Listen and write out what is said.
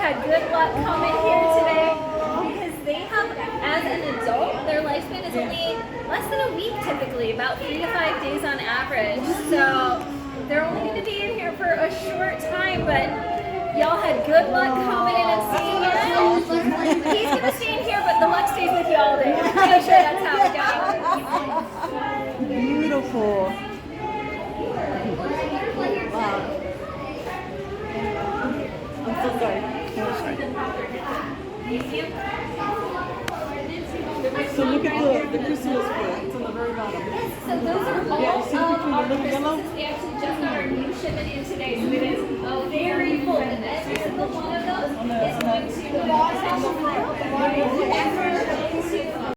had good luck coming here today because they have, as an adult, their lifespan is only less than a week typically, about 3 to 5 days on average. So they're only going to be in here for a short time, but y'all had good luck coming in and seeing it. He's going to stay in here, but the luck stays with you all day. I'm pretty sure that's how it goes. Beautiful. Wow. I'm so sorry. So look at the chrysalis fruit. It's on the very bottom. So those are all Yeah, you see the picture our of the little yellow? Christmases. We actually just got our new shipment in today, so it is very full. And every single one of those is going to